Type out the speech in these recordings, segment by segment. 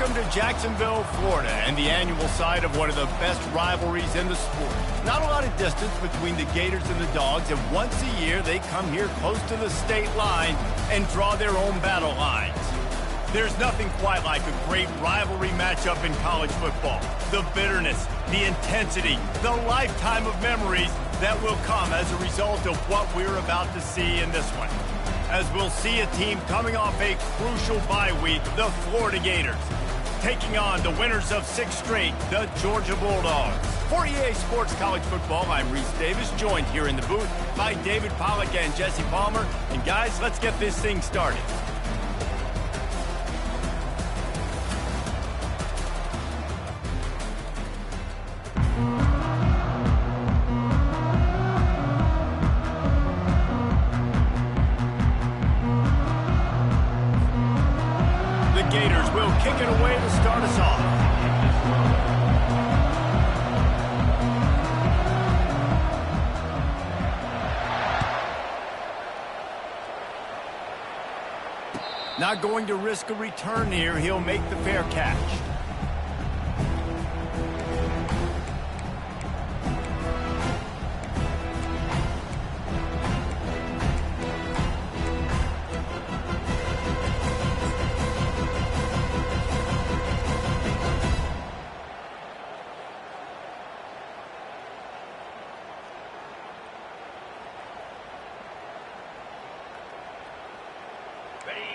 Welcome to Jacksonville, Florida, and the annual site of one of the best rivalries in the sport. Not a lot of distance between the Gators and the Dogs, and once a year they come here close to the state line and draw their own battle lines. There's nothing quite like a great rivalry matchup in college football. The bitterness, the intensity, the lifetime of memories that will come as a result of what we're about to see in this one. As we'll see a team coming off a crucial bye week, the Florida Gators, taking on the winners of 6 straight, the Georgia Bulldogs. For EA Sports College Football, I'm Reese Davis, joined here in the booth by David Pollack and Jesse Palmer. And guys, let's get this thing started. Gators will kick it away to start us off. Not going to risk a return here. He'll make the fair catch.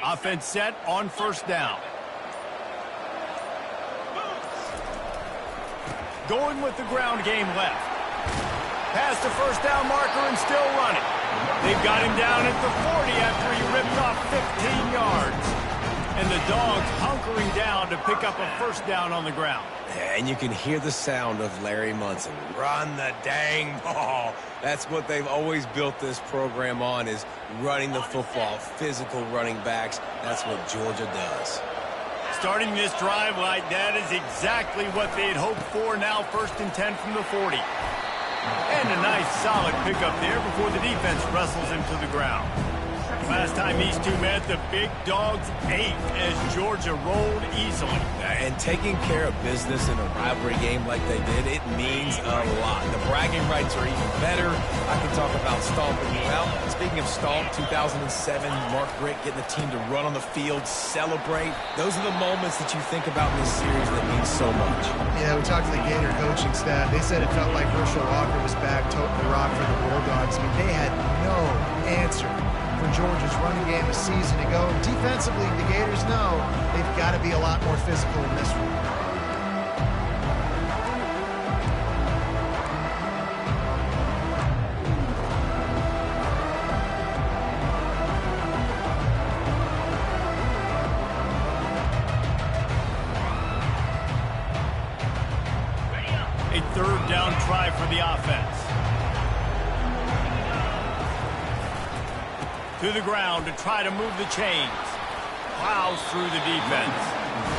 Offense set on first down. Going with the ground game left. Past the first down marker and still running. They've got him down at the 40 after he ripped off 15 yards. And the Dogs hunkering down to pick up a first down on the ground. And you can hear the sound of Larry Munson. Run the dang ball. That's what they've always built this program on, is running the football, physical running backs. That's what Georgia does. Starting this drive like that is exactly what they'd hoped for. Now 1st and 10 from the 40. And a nice solid pickup there before the defense wrestles him to the ground. Last time these two met, the Big Dogs ate as Georgia rolled easily. And taking care of business in a rivalry game like they did, it means a lot. The bragging rights are even better. I can talk about stomping you out. Speaking of stomp, 2007, Mark Richt getting the team to run on the field, celebrate. Those are the moments that you think about in this series that mean so much. Yeah, we talked to the Gator coaching staff. They said it felt like Herschel Walker was back toting the rock for the Bulldogs. I mean, they had no answer for Georgia's running game a season ago. Defensively, the Gators know they've got to be a lot more physical in this one. A 3rd down try for the offense. To the ground to try to move the chains. Plows through the defense.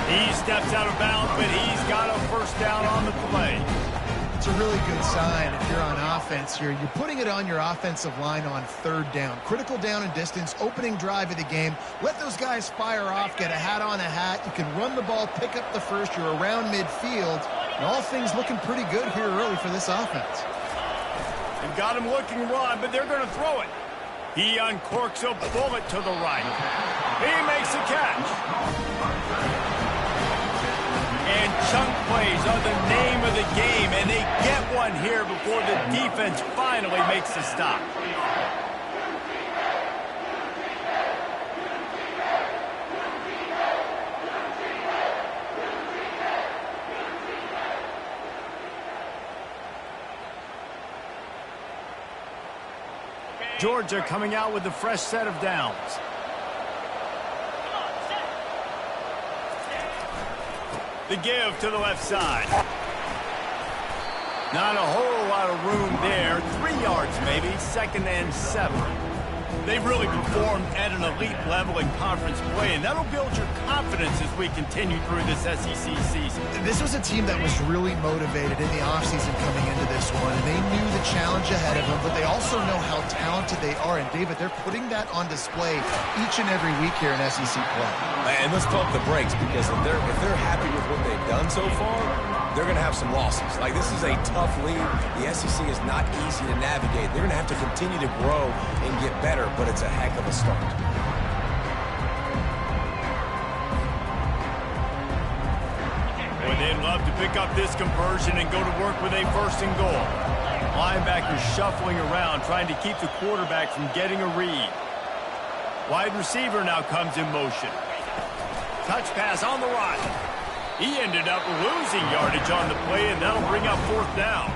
He steps out of bounds, but he's got a first down on the play. It's a really good sign if you're on offense here. You're putting it on your offensive line on 3rd down. Critical down and distance, opening drive of the game. Let those guys fire off, get a hat on a hat. You can run the ball, pick up the first. You're around midfield. And all things looking pretty good here early for this offense. They've got him looking run, but they're going to throw it. He uncorks a bullet to the right. He makes a catch. And chunk plays are the name of the game, and they get one here before the defense finally makes the stop. Georgia coming out with a fresh set of downs. The give to the left side. Not a whole lot of room there. 3 yards maybe. 2nd and 7. They've really performed at an elite level in conference play, and that'll build your confidence as we continue through this SEC season. This was a team that was really motivated in the offseason coming into this one, and they knew the challenge ahead of them, but they also know how talented they are. And, David, they're putting that on display each and every week here in SEC play. And let's pump the brakes, because if they're happy with what they've done so far, they're going to have some losses. Like, this is a tough league. The SEC is not easy to navigate. They're going to have to continue to grow and get better, but it's a heck of a start. Well, they'd love to pick up this conversion and go to work with a first and goal. Linebackers shuffling around, trying to keep the quarterback from getting a read. Wide receiver now comes in motion. Touch pass on the right. He ended up losing yardage on the play, and that'll bring up fourth down.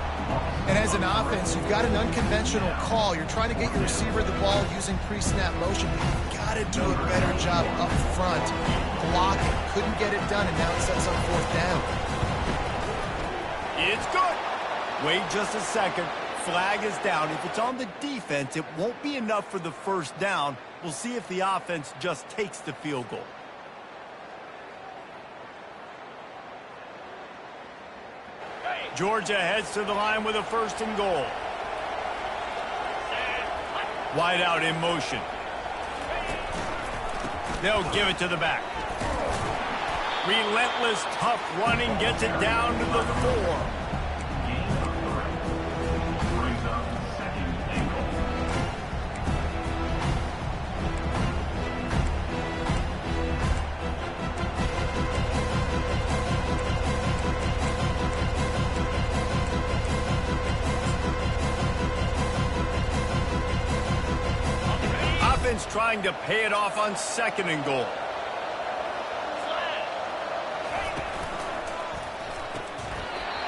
And as an offense, you've got an unconventional call. You're trying to get your receiver the ball using pre-snap motion. You've got to do a better job up front blocking. Couldn't get it done, and now it sets up fourth down. It's good. Wait just a second. Flag is down. If it's on the defense, it won't be enough for the first down. We'll see if the offense just takes the field goal. Georgia heads to the line with a first and goal. Wide out in motion. They'll give it to the back. Relentless, tough running gets it down to the 4. Trying to pay it off on second and goal.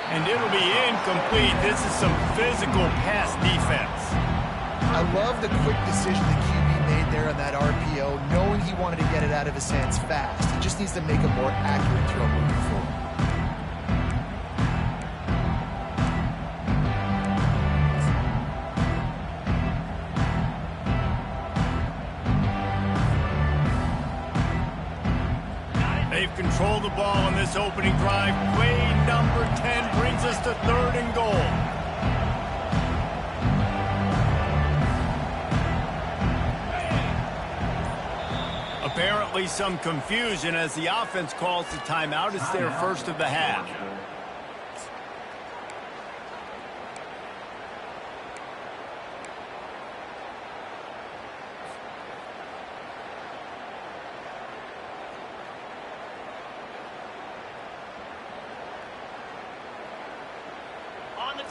And it'll be incomplete. This is some physical pass defense. I love the quick decision the QB made there on that RPO, knowing he wanted to get it out of his hands fast. He just needs to make a more accurate throw moving forward. Control the ball on this opening drive. Play number 10 brings us to third and goal. Apparently some confusion as the offense calls the timeout. It's their first of the half.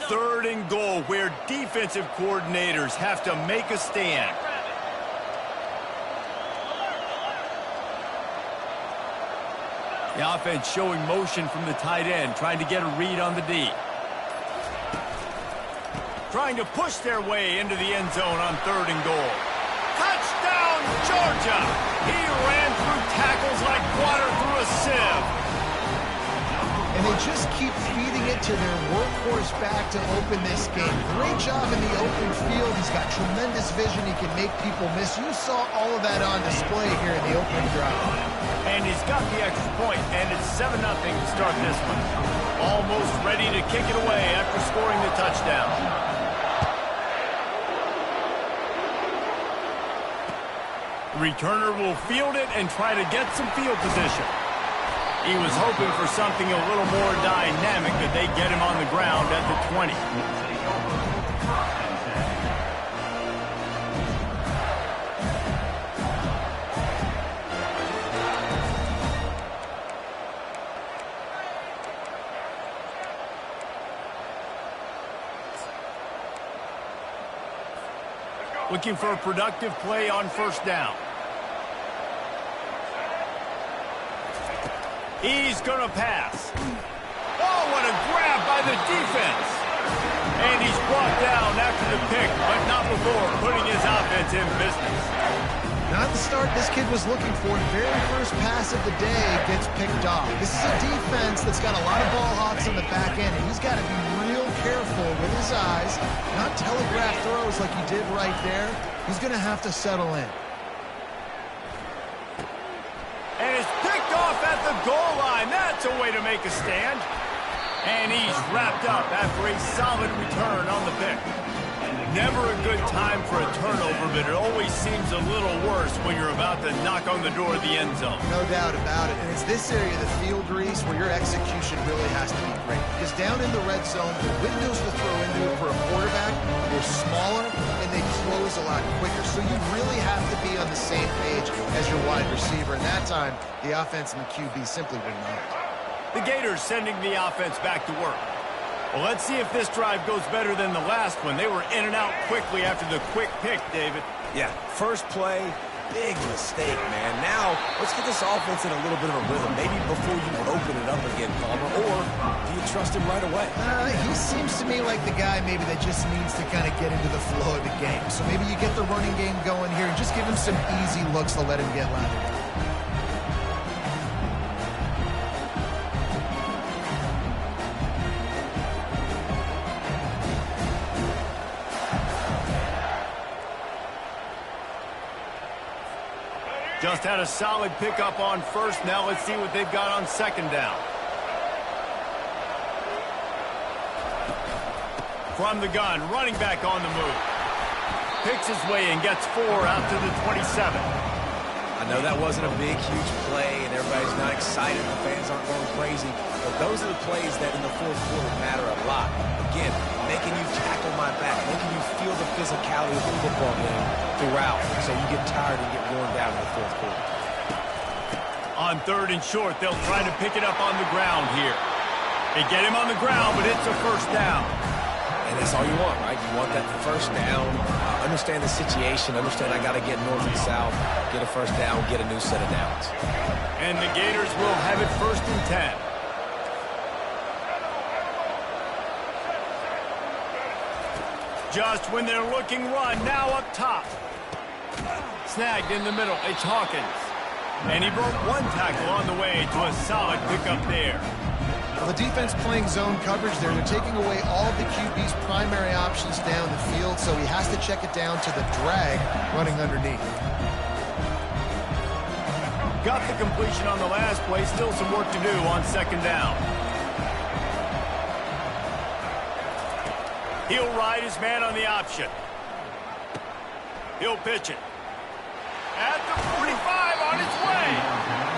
Third and goal, where defensive coordinators have to make a stand. The offense showing motion from the tight end, trying to get a read on the D. Trying to push their way into the end zone on third and goal. Touchdown, Georgia! He ran through tackles like water through a sieve. And they just keep feeding it to their workhorse back to open this game. Great job in the open field. He's got tremendous vision. He can make people miss. You saw all of that on display here in the opening drive. And he's got the extra point, and it's 7-0 to start this one. Almost ready to kick it away after scoring the touchdown. The returner will field it and try to get some field position. He was hoping for something a little more dynamic, but they get him on the ground at the 20. Looking for a productive play on first down. He's going to pass. Oh, what a grab by the defense. And he's brought down after the pick, but not before putting his offense in business. Not the start this kid was looking for. The very first pass of the day gets picked off. This is a defense that's got a lot of ball hawks on the back end, and he's got to be real careful with his eyes, not telegraph throws like he did right there. He's going to have to settle in. And it's picked off at the goal line. That's a way to make a stand. And he's wrapped up after a solid return on the pick. Never a good time for a turnover, but it always seems a little worse when you're about to knock on the door of the end zone. No doubt about it. And it's this area of the field, Reese, where your execution really has to be great. Because down in the red zone, the windows to throw into it for a quarterback are smaller, and they close a lot quicker. So you really have to be on the same page as your wide receiver. And that time, the offense and the QB simply did not. The Gators sending the offense back to work. Well, let's see if this drive goes better than the last one. They were in and out quickly after the quick pick, David. Yeah, first play, big mistake, man. Now, let's get this offense in a little bit of a rhythm. Maybe before you open it up again, Palmer, or do you trust him right away? He seems to me like the guy maybe that just needs to kind of get into the flow of the game. So maybe you get the running game going here and just give him some easy looks to let him get lathered. Just had a solid pickup on first. Now let's see what they've got on second down. From the gun, running back on the move. Picks his way and gets 4 out to the 27. I know that wasn't a big, huge play, and everybody's not excited. The fans aren't going crazy. But those are the plays that in the fourth quarter matter a lot. Again, making you tackle my back, making you feel the physicality of the football game throughout, so you get tired and get worn down in the fourth quarter. On third and short, they'll try to pick it up on the ground here. They get him on the ground, but it's a first down. And that's all you want, right? You want that first down. Understand the situation. Understand I got to get north and south, get a first down, get a new set of downs. And the Gators will have it first and 10. Just when they're looking run, now up top. Snagged in the middle, it's Hawkins. And he broke one tackle on the way to a solid pickup there. Well, the defense playing zone coverage there. They're taking away all of the QB's primary options down the field, so he has to check it down to the drag running underneath. Got the completion on the last play. Still some work to do on second down. He'll ride his man on the option. He'll pitch it. At the 45 on its way.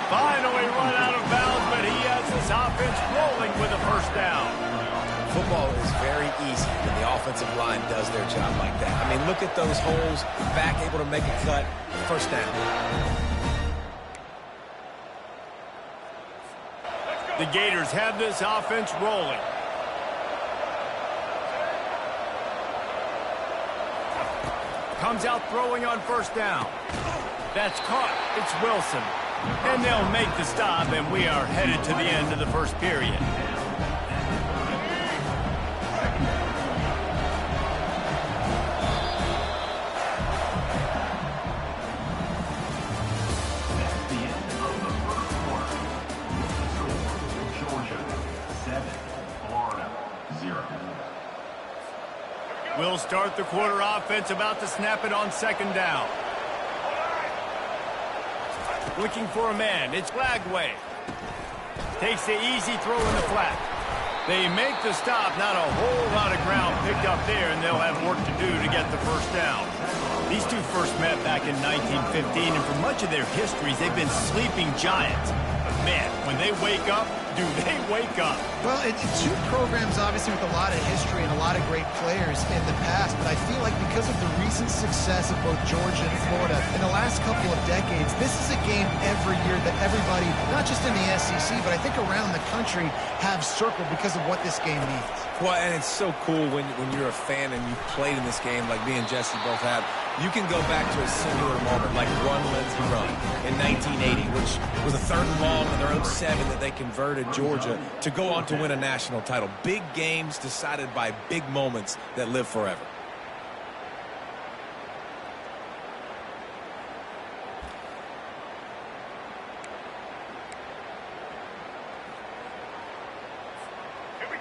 Finally run out of bounds, but he has this offense rolling with a first down. Football is very easy when the offensive line does their job like that. I mean, look at those holes. Back able to make a cut. First down. The Gators have this offense rolling. Comes out throwing on first down. That's caught. It's Wilson. And they'll make the stop, and we are headed to the end of the first period. We'll start the quarter offense, about to snap it on second down. Looking for a man. It's Lagway. Takes the easy throw in the flat. They make the stop. Not a whole lot of ground picked up there, and they'll have work to do to get the first down. These two first met back in 1915, and for much of their histories, they've been sleeping giants. But man, when they wake up, do they wake up? Well, it's two programs, obviously, with a lot of history and a lot of great players in the past, but I feel like because of the recent success of both Georgia and Florida in the last couple of decades, this is a game every year that everybody, not just in the SEC, but I think around the country, have circled because of what this game means. Well, and it's so cool when you're a fan and you played in this game like me and Jesse both have. You can go back to a singular moment like Run, Lindsey, Run in 1980, which was a third and long in their own 7 that they converted Georgia to go on to win a national title. Big games decided by big moments that live forever.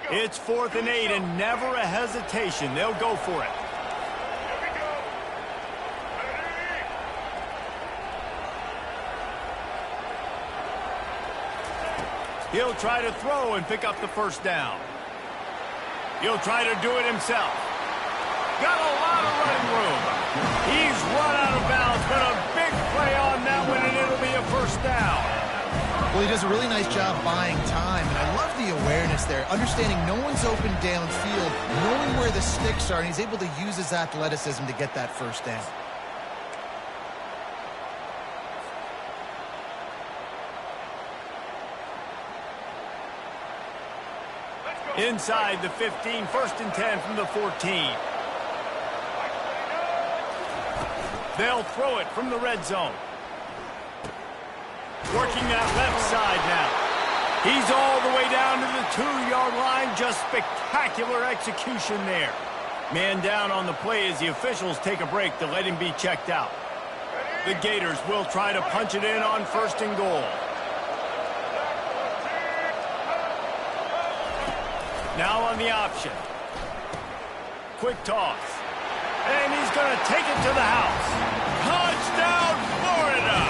It's 4th and 8 and never a hesitation. They'll go for it. He'll try to throw and pick up the first down. He'll try to do it himself. Got a lot of running room. He's run out of bounds, but a big play on that one, and it'll be a first down. Well, he does a really nice job buying time, and I love the awareness there, understanding no one's open downfield, knowing where the sticks are, and he's able to use his athleticism to get that first down. Inside the 15, 1st and 10 from the 14. They'll throw it from the red zone. Working that left side now. He's all the way down to the 2-yard line. Just spectacular execution there. Man down on the play as the officials take a break to let him be checked out. The Gators will try to punch it in on 1st and goal. Now on the option. Quick toss. And he's going to take it to the house. Touchdown, Florida!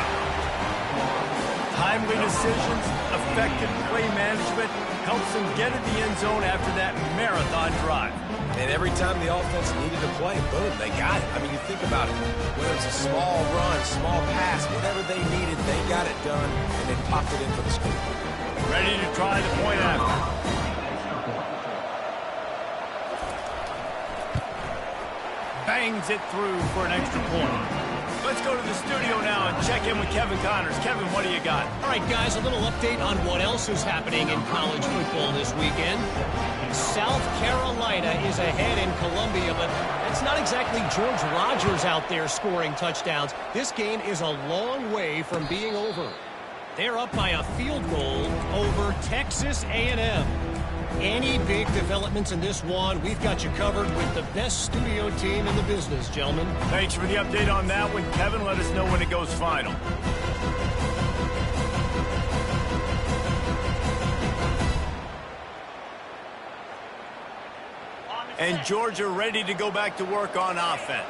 Timely decisions, effective play management helps them get in the end zone after that marathon drive. And every time the offense needed to play, boom, they got it. I mean, you think about it. Whether it's a small run, small pass, whatever they needed, they got it done, and they popped it in for the score. Ready to try the point after. Bangs it through for an extra point. Let's go to the studio now and check in with Kevin Connors. Kevin, what do you got? All right, guys, a little update on what else is happening in college football this weekend. South Carolina is ahead in Columbia, but that's not exactly George Rogers out there scoring touchdowns. This game is a long way from being over. They're up by a field goal over Texas A&M. Any big developments in this one, we've got you covered with the best studio team in the business, gentlemen. Thanks for the update on that one, Kevin. Let us know when it goes final. And Georgia ready to go back to work on offense.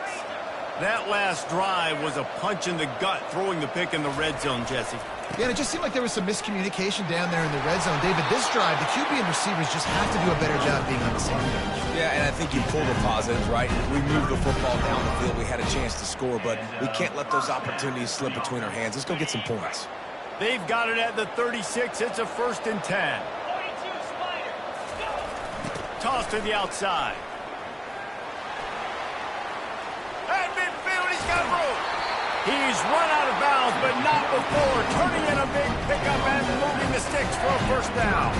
That last drive was a punch in the gut, throwing the pick in the red zone, Jesse. Yeah, and it just seemed like there was some miscommunication down there in the red zone. David, this drive, the QB and receivers just have to do a better job being on the same page. Yeah, and I think you pull the positives, right? We moved the football down the field. We had a chance to score, but we can't let those opportunities slip between our hands. Let's go get some points. They've got it at the 36. It's a 1st and 10. Toss to the outside. At midfield, he's got room. He's run out of bounds, but not before turning in a big pickup and moving the sticks for a first down.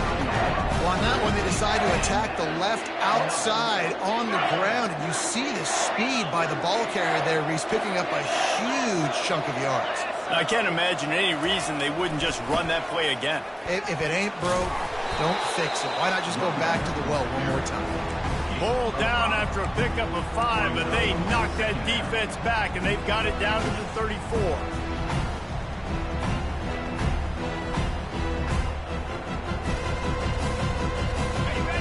Well, on that one, they decide to attack the left outside on the ground, and you see the speed by the ball carrier there, Reese, picking up a huge chunk of yards. I can't imagine any reason they wouldn't just run that play again. If it ain't broke, don't fix it. Why not just go back to the well one more time? Pulled down after a pickup of 5, but they knocked that defense back, and they've got it down to the 34.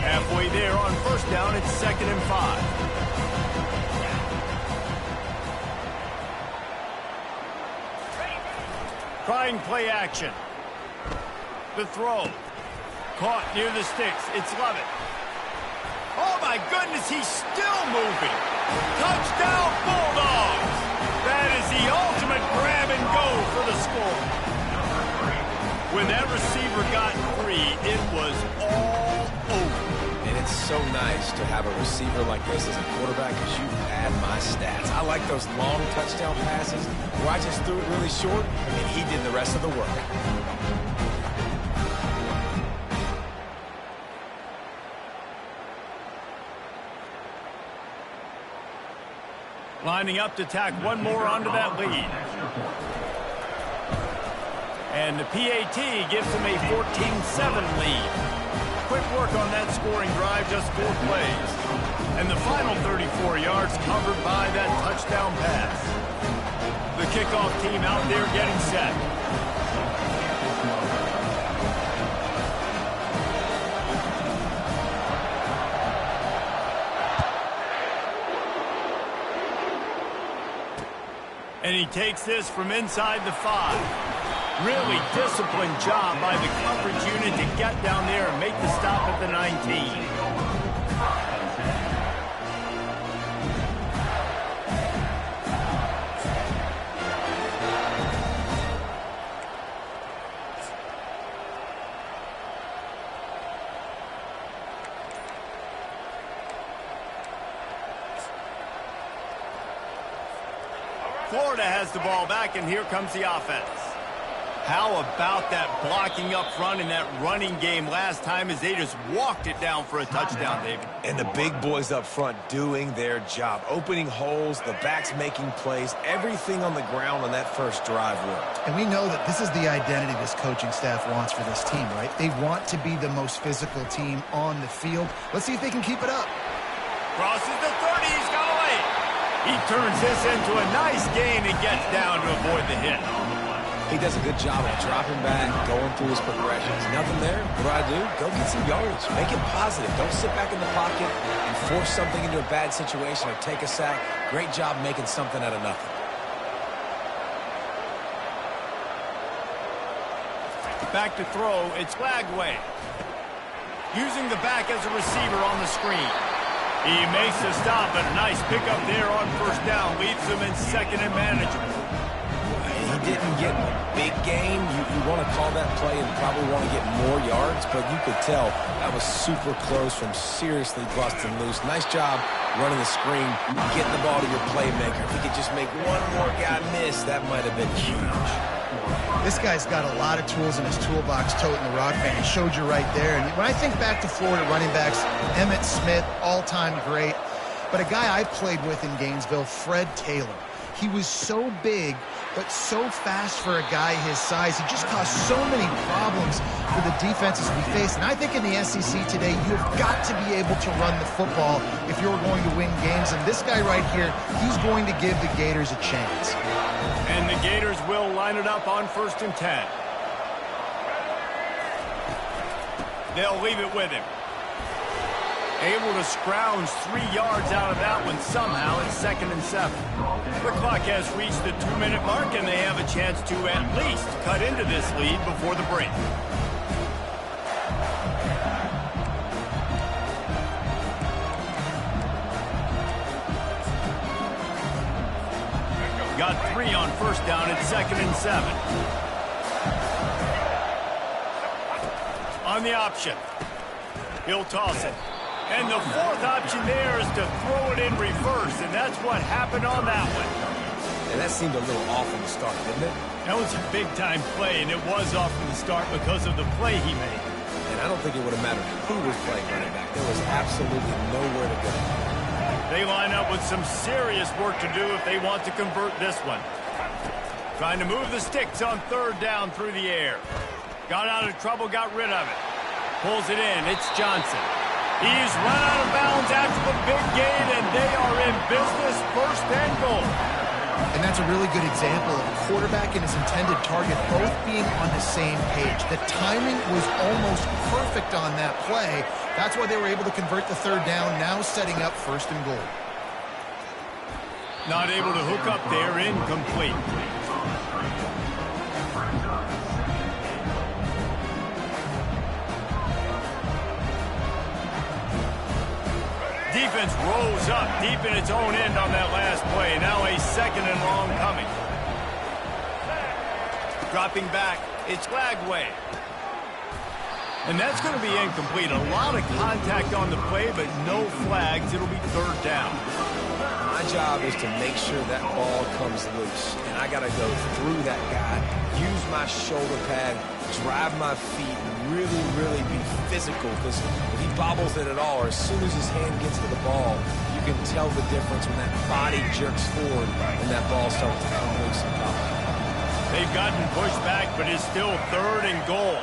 Halfway there on first down, it's 2nd and 5. Trying play action. The throw. Caught near the sticks. It's Lovett. Oh, my goodness, he's still moving. Touchdown, Bulldogs. That is the ultimate grab and go for the score. When that receiver got free, it was all over. And it's so nice to have a receiver like this as a quarterback because you add my stats. I like those long touchdown passes where I just threw it really short and he did the rest of the work. Lining up to tack one more onto that lead. And the PAT gives them a 14-7 lead. Quick work on that scoring drive, just 4 plays. And the final 34 yards covered by that touchdown pass. The kickoff team out there getting set. And he takes this from inside the 5. Really disciplined job by the coverage unit to get down there and make the stop at the 19. Florida has the ball back, and here comes the offense. How about that blocking up front in that running game last time as they just walked it down for a touchdown, David? And the big boys up front doing their job. Opening holes, the backs making plays, everything on the ground on that first drive worked. And we know that this is the identity this coaching staff wants for this team, right? They want to be the most physical team on the field. Let's see if they can keep it up. Crosses the 30, he's got away. He turns this into a nice gain and gets down to avoid the hit. He does a good job of dropping back, going through his progressions. Nothing there. What do? Go get some yards. Make it positive. Don't sit back in the pocket and force something into a bad situation or take a sack. Great job making something out of nothing. Back to throw. It's Flagway. Using the back as a receiver on the screen. He makes the stop, but a nice pickup there on first down. Leaves him in second and manageable. He didn't get a big gain. You want to call that play and probably want to get more yards, but you could tell that was super close from seriously busting loose. Nice job running the screen, getting the ball to your playmaker. If he could just make one more guy miss, that might have been huge. This guy's got a lot of tools in his toolbox, toting the rock band. He showed you right there. And when I think back to Florida running backs, Emmitt Smith, all-time great. But a guy I played with in Gainesville, Fred Taylor. He was so big, but so fast for a guy his size. He just caused so many problems for the defenses we face. And I think in the SEC today, you've got to be able to run the football if you're going to win games. And this guy right here, he's going to give the Gators a chance. And the Gators will line it up on 1st and 10. They'll leave it with him. Able to scrounge 3 yards out of that one somehow at 2nd and 7. The clock has reached the 2-minute mark, and they have a chance to at least cut into this lead before the break. Got 3 on first down at 2nd and 7. On the option. He'll toss it. And the 4th option there is to throw it in reverse, and that's what happened on that one. And that seemed a little off from the start, didn't it? That was a big-time play, and it was off from the start because of the play he made. And I don't think it would have mattered who was playing running back. There was absolutely nowhere to go. They line up with some serious work to do if they want to convert this one. Trying to move the sticks on 3rd down through the air. Got out of trouble, got rid of it. Pulls it in. It's Johnson. He's run out of bounds after the big gain, and they are in business, 1st and goal. And that's a really good example of a quarterback and his intended target both being on the same page. The timing was almost perfect on that play. That's why they were able to convert the 3rd down, now setting up 1st and goal. Not able to hook up there, incomplete. Defense rose up deep in its own end on that last play. Now a 2nd and long coming. Dropping back, it's Flagway. And that's going to be incomplete. A lot of contact on the play, but no flags. It'll be 3rd down. My job is to make sure that ball comes loose. And I got to go through that guy, use my shoulder pad, drive my feet, really, really be physical, because if he bobbles it at all, or as soon as his hand gets to the ball, you can tell the difference when that body jerks forward and that ball starts to come loose and pop out. They've gotten pushed back, but it's still 3rd and goal.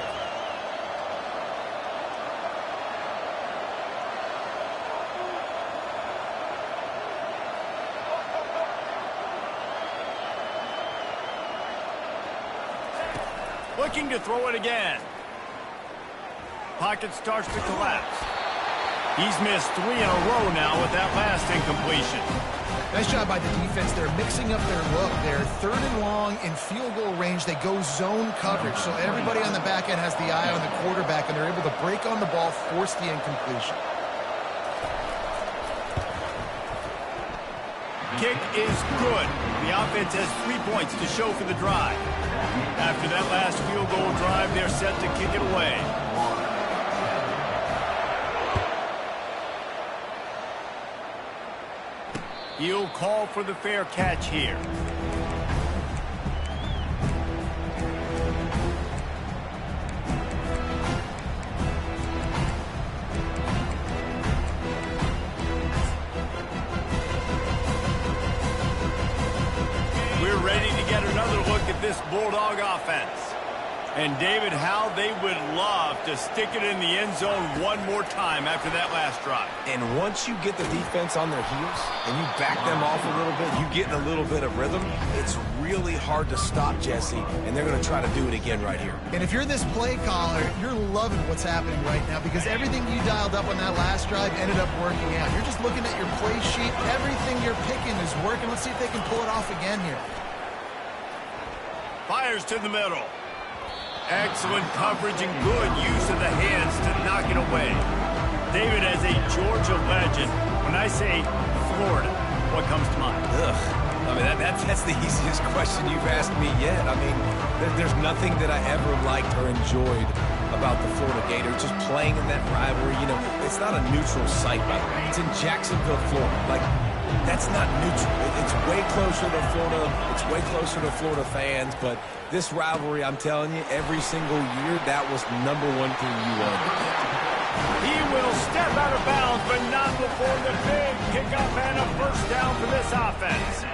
Looking to throw it again. Pocket starts to collapse. He's missed 3 in a row now with that last incompletion. Nice job by the defense. They're mixing up their look. They're 3rd and long in field goal range. They go zone coverage. So everybody on the back end has the eye on the quarterback, and they're able to break on the ball, force the incompletion. Kick is good. The offense has 3 points to show for the drive. After that last field goal drive, they're set to kick it away. He'll call for the fair catch here. We're ready to get another look at this Bulldog offense. And, David, how they would love to stick it in the end zone one more time after that last drive. And once you get the defense on their heels and you back them off a little bit, you get in a little bit of rhythm, it's really hard to stop, Jesse, and they're going to try to do it again right here. And if you're this play caller, you're loving what's happening right now because everything you dialed up on that last drive ended up working out. You're just looking at your play sheet. Everything you're picking is working. Let's see if they can pull it off again here. Fires to the middle. Excellent coverage and good use of the hands to knock it away. David, as a Georgia legend, when I say Florida, what comes to mind? Ugh. I mean, that's the easiest question you've asked me yet. I mean, there's nothing that I ever liked or enjoyed about the Florida Gators. Just playing in that rivalry, you know, it's not a neutral site, by the way. It's in Jacksonville, Florida. Like, that's not neutral. It's way closer to Florida. It's way closer to Florida fans. But this rivalry, I'm telling you, every single year, that was #1 thing you wanted. He will step out of bounds, but not before the big pickup and a first down for this offense.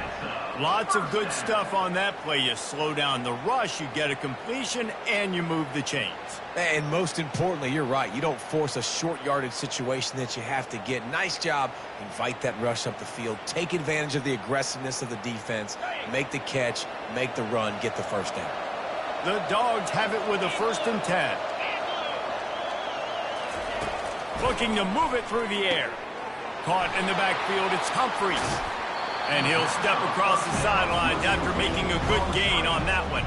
Lots of good stuff on that play. You slow down the rush, you get a completion, and you move the chains. And most importantly, you're right. You don't force a short yardage situation that you have to get. Nice job. Invite that rush up the field. Take advantage of the aggressiveness of the defense. Make the catch. Make the run. Get the first down. The Dogs have it with a 1st and 10. Looking to move it through the air. Caught in the backfield. It's Humphries. And he'll step across the sidelines after making a good gain on that one.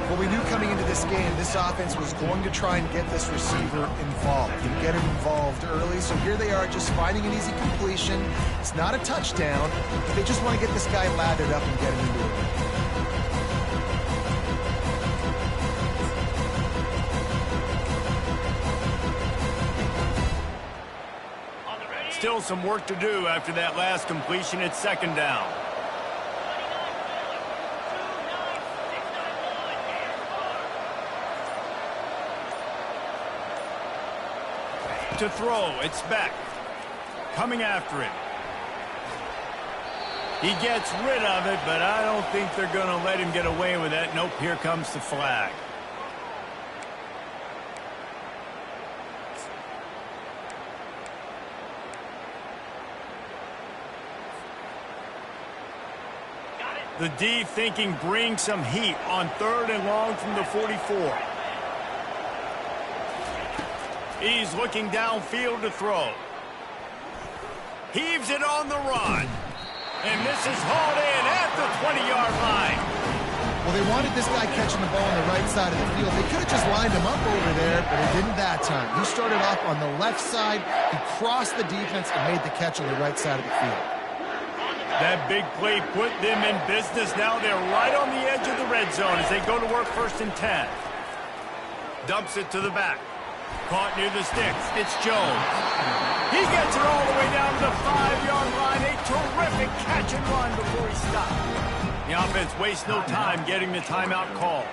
Well, we knew coming into this game, this offense was going to try and get this receiver involved and get him involved early. So here they are just finding an easy completion. It's not a touchdown, but they just want to get this guy lathered up and get him into it. Still some work to do after that last completion at 2nd down. To throw, it's Beck. Coming after him. He gets rid of it, but I don't think they're going to let him get away with that. Nope, here comes the flag. The D thinking bring some heat on 3rd and long from the 44. He's looking downfield to throw. Heaves it on the run. And this is hauled in at the 20-yard line. Well, they wanted this guy catching the ball on the right side of the field. They could have just lined him up over there, but they didn't that time. He started off on the left side. He crossed the defense and made the catch on the right side of the field. That big play put them in business. Now they're right on the edge of the red zone as they go to work 1st and 10. Dumps it to the back. Caught near the sticks. It's Jones. He gets it all the way down to the 5-yard line. A terrific catch and run before he stopped. The offense wastes no time getting the timeout call.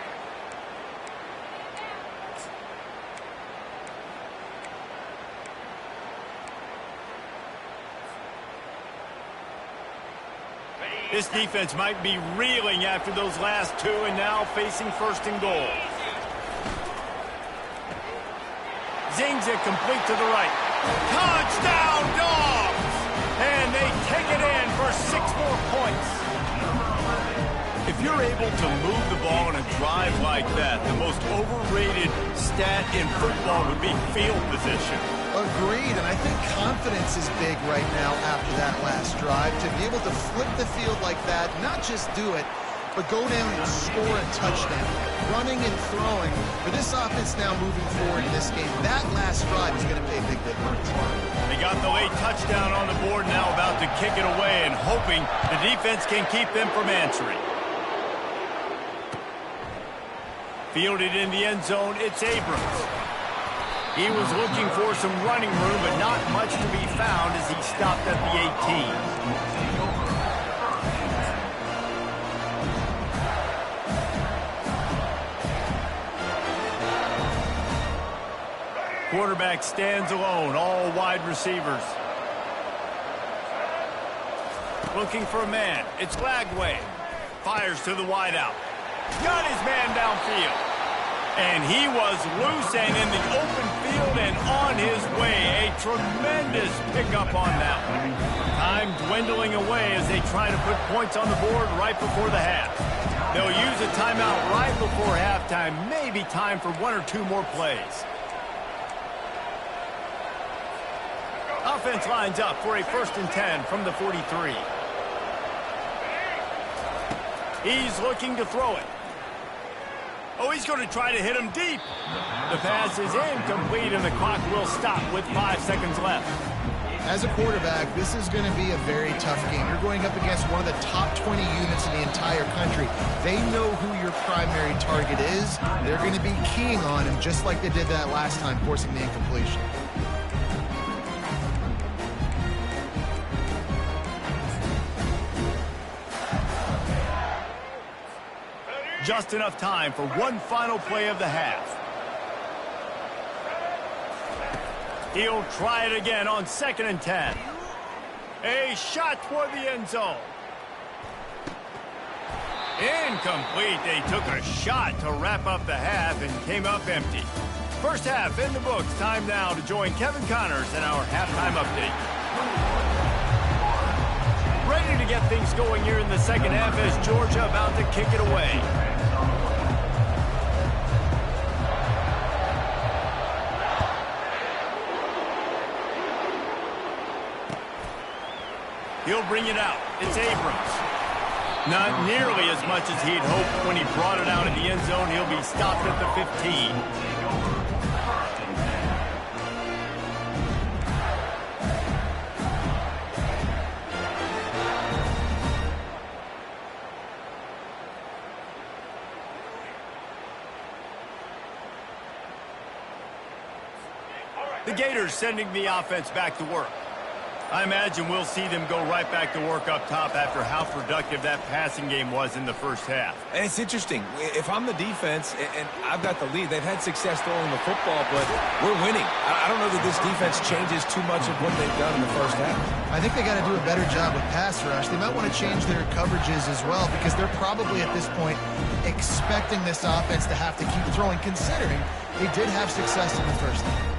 This defense might be reeling after those last 2 and now facing 1st and goal. Zings it complete to the right. Touchdown, Dogs! And they take it in for 6 more points. If you're able to move the ball in a drive like that, the most overrated stat in football would be field position. Agreed, and I think confidence is big right now after that last drive. To be able to flip the field like that, not just do it, but go down and score a touchdown, running and throwing. For this offense now moving forward in this game, that last drive is going to pay big dividends. They got the late touchdown on the board, now about to kick it away and hoping the defense can keep them from answering. Fielded in the end zone, it's Abrams. He was looking for some running room, but not much to be found as he stopped at the 18. Quarterback stands alone, all wide receivers. Looking for a man. It's Lagway. Fires to the wideout. Got his man downfield. And he was loose and in the open field and on his way. A tremendous pickup on that one. Time dwindling away as they try to put points on the board right before the half. They'll use a timeout right before halftime. Maybe time for one or two more plays. Offense lines up for a 1st and 10 from the 43. He's looking to throw it. Oh, he's going to try to hit him deep. The pass is incomplete, and the clock will stop with 5 seconds left. As a quarterback, this is going to be a very tough game. You're going up against one of the top 20 units in the entire country. They know who your primary target is. They're going to be keying on him just like they did that last time, forcing the incompletion. Just enough time for one final play of the half. He'll try it again on 2nd and 10. A shot toward the end zone. Incomplete. They took a shot to wrap up the half and came up empty. First half in the books. Time now to join Kevin Connors in our halftime update. Ready to get things going here in the second half as Georgia about to kick it away. He'll bring it out. It's Abrams. Not nearly as much as he'd hoped when he brought it out in the end zone. He'll be stopped at the 15. The Gators sending the offense back to work. I imagine we'll see them go right back to work up top after how productive that passing game was in the first half. And it's interesting. If I'm the defense and I've got the lead, they've had success throwing the football, but we're winning. I don't know that this defense changes too much of what they've done in the first half. I think they got to do a better job with pass rush. They might want to change their coverages as well because they're probably at this point expecting this offense to have to keep throwing, considering they did have success in the first half.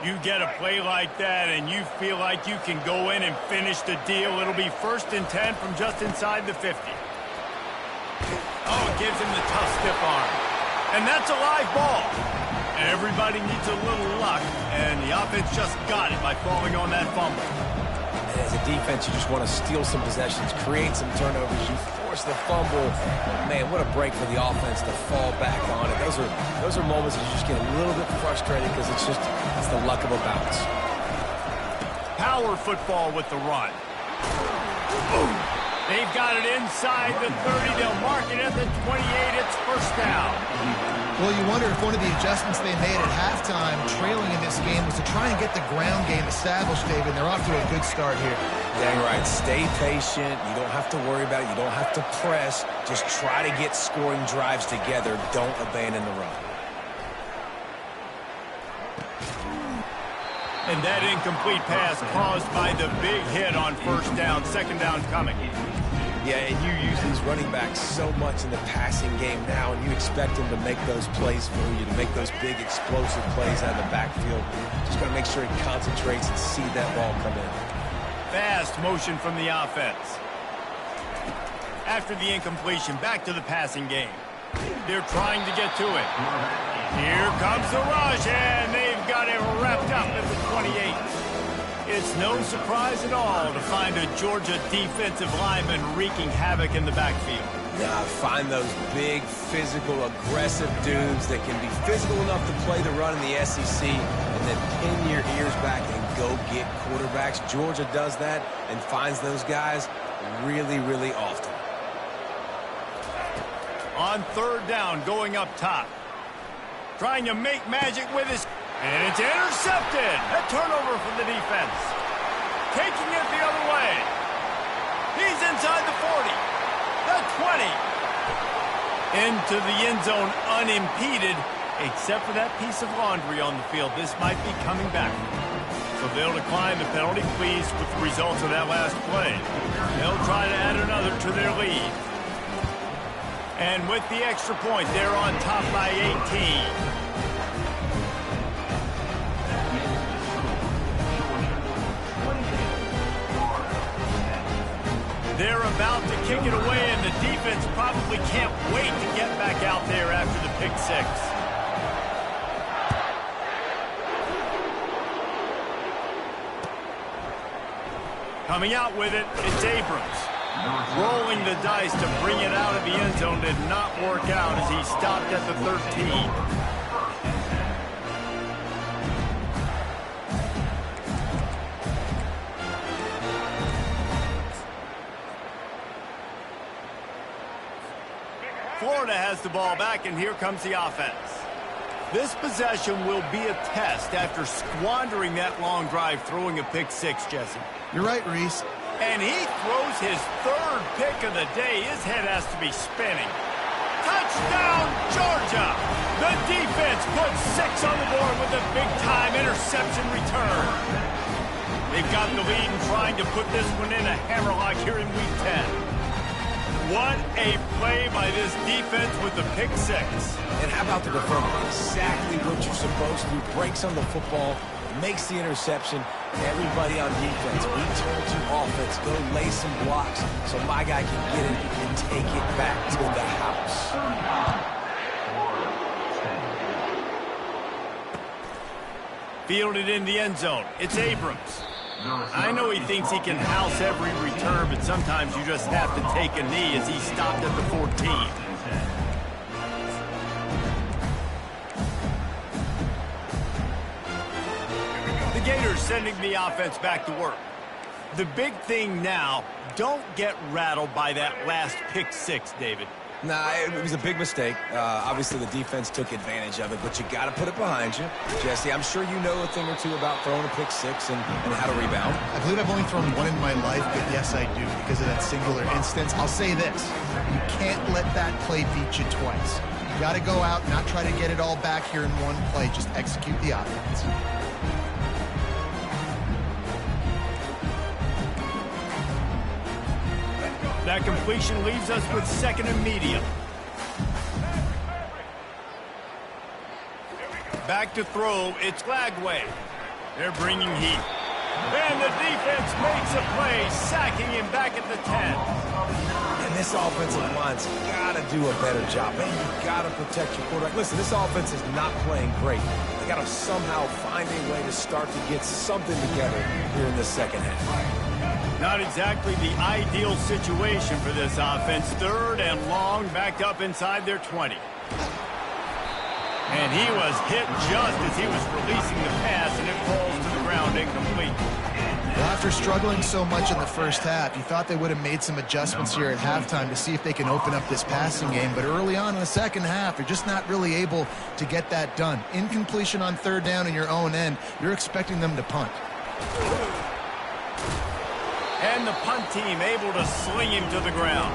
You get a play like that and you feel like you can go in and finish the deal. It'll be 1st and 10 from just inside the 50. Oh, it gives him the tough stiff arm. And that's a live ball. Everybody needs a little luck, and the offense just got it by falling on that fumble. As a defense, you just want to steal some possessions, create some turnovers. You force the fumble. Man, what a break for the offense to fall back on it. Those are moments that you just get a little bit frustrated because it's the luck of a bounce. Power football with the run. Boom. They've got it inside the 30. They'll mark it at the 28. It's 1st down. Well, you wonder if one of the adjustments they made at halftime, trailing in this game, was to try and get the ground game established, David. They're off to a good start here. Dang right. Stay patient. You don't have to worry about it. You don't have to press. Just try to get scoring drives together. Don't abandon the run. And that incomplete pass caused by the big hit on 1st down. 2nd down coming. Yeah, and you use these running backs so much in the passing game now, and you expect them to make those plays for you, to make those big explosive plays out of the backfield. Just got to make sure he concentrates and see that ball come in. Fast motion from the offense. After the incompletion, back to the passing game. They're trying to get to it. Here comes the rush, and they've got It's no surprise at all to find a Georgia defensive lineman wreaking havoc in the backfield. Yeah, find those big, physical, aggressive dudes that can be physical enough to play the run in the SEC and then pin your ears back and go get quarterbacks. Georgia does that and finds those guys really, really often. On third down, going up top. Trying to make magic with his... And it's intercepted. A turnover from the defense. Taking it the other way. He's inside the 40. The 20. Into the end zone unimpeded, except for that piece of laundry on the field. This might be coming back. So they'll decline the penalty, pleased with the results of that last play. They'll try to add another to their lead. And with the extra point, they're on top by 18. They're about to kick it away, and the defense probably can't wait to get back out there after the pick six. Coming out with it, it's Abrams. Rolling the dice to bring it out of the end zone did not work out as he stopped at the 13. Florida has the ball back, and here comes the offense. This possession will be a test after squandering that long drive, throwing a pick six, Jesse. You're right, Reese. And he throws his third pick of the day. His head has to be spinning. Touchdown, Georgia! The defense puts 6 on the board with a big-time interception return. They've got the lead and trying to put this one in a hammerlock here in Week 10. What a play by this defense with the pick six. And how about the defender? Exactly what you're supposed to. Breaks on the football, makes the interception. Everybody on defense, we turn to offense. Go lay some blocks so my guy can get it and take it back to the house. Fielded in the end zone. It's Abrams. I know he thinks he can house every return, but sometimes you just have to take a knee as he stopped at the 14. The Gators sending the offense back to work. The big thing now, don't get rattled by that last pick six, David. Nah, it was a big mistake. Obviously, the defense took advantage of it, but you got to put it behind you. Jesse, I'm sure you know a thing or two about throwing a pick six and how to rebound. I believe I've only thrown one in my life, but yes, I do, because of that singular instance. I'll say this. You can't let that play beat you twice. You got to go out, not try to get it all back here in one play. Just execute the offense. That completion leaves us with second and medium. Back to throw, it's Lagway. They're bringing heat. And the defense makes a play, sacking him back at the 10. And this offensive line's got to do a better job. Man, you got to protect your quarterback. Listen, this offense is not playing great. They got to somehow find a way to start to get something together here in the second half. Not exactly the ideal situation for this offense. Third and long, backed up inside their 20. And he was hit just as he was releasing the pass, and it falls to the ground incomplete. Well, after struggling so much in the first half, you thought they would have made some adjustments here at halftime to see if they can open up this passing game. But early on in the second half, you're just not really able to get that done. Incompletion on third down in your own end, you're expecting them to punt. And the punt team able to sling him to the ground.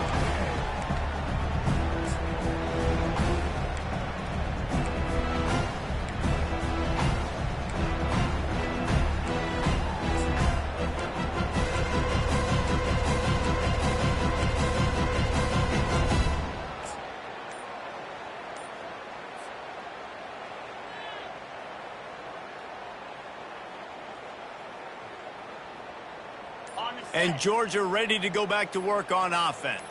And Georgia ready to go back to work on offense.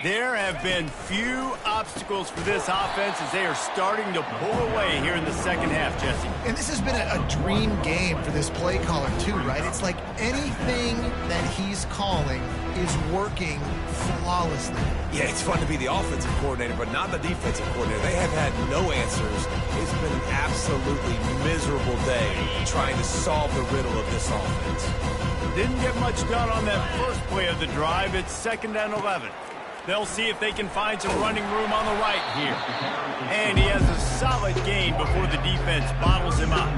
There have been few obstacles for this offense as they are starting to pull away here in the second half, Jesse. And this has been a dream game for this play caller too, right? It's like anything that he's calling is working flawlessly. Yeah, it's fun to be the offensive coordinator, but not the defensive coordinator. They have had no answers. It's been an absolutely miserable day trying to solve the riddle of this offense. Didn't get much done on that first play of the drive. It's 2nd and 11. They'll see if they can find some running room on the right here. And he has a solid gain before the defense bottles him up.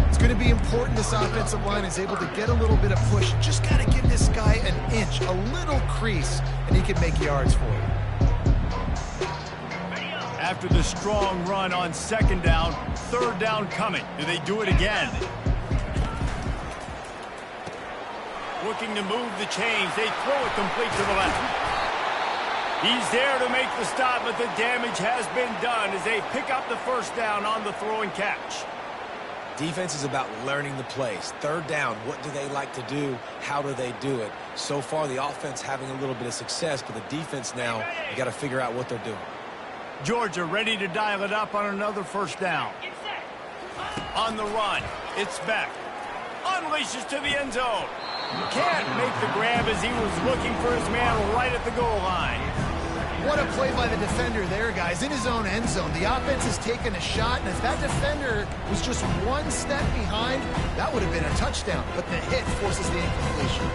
It's going to be important this offensive line is able to get a little bit of push. Just got to give this guy an inch, a little crease, and he can make yards for you. After the strong run on 2nd down, 3rd down coming. Do they do it again? Looking to move the chains. They throw it complete to the left. He's there to make the stop, but the damage has been done as they pick up the 1st down on the throw and catch. Defense is about learning the plays. 3rd down, what do they like to do? How do they do it? So far, the offense having a little bit of success, but the defense now, you got to figure out what they're doing. Georgia ready to dial it up on another 1st down. On the run, it's Beck. Unleashes to the end zone. Can't make the grab as he was looking for his man right at the goal line. What a play by the defender there, guys, in his own end zone. The offense has taken a shot, and if that defender was just one step behind, that would have been a touchdown. But the hit forces the incompletion.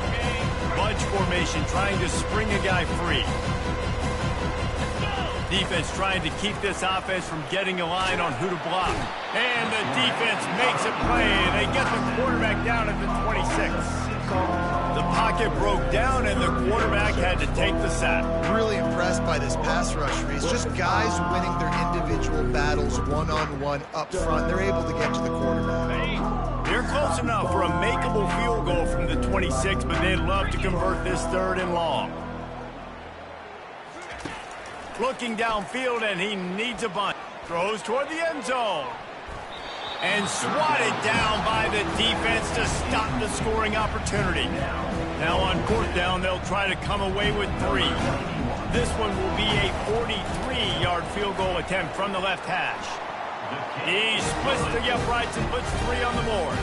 Bunch formation trying to spring a guy free. Defense trying to keep this offense from getting a line on who to block. And the defense makes a play, and they get the quarterback down at the 26. The pocket broke down, and the quarterback had to take the sack. Really impressed by this pass rush, Reese. Just guys winning their individual battles one-on-one up front. They're able to get to the quarterback. They're close enough for a makeable field goal from the 26, but they'd love to convert this 3rd and long. Looking downfield, and he needs a bunt. Throws toward the end zone. And swatted down by the defense to stop the scoring opportunity. Now on 4th down, they'll try to come away with 3. This one will be a 43-yard field goal attempt from the left hash. He splits the uprights and puts 3 on the board.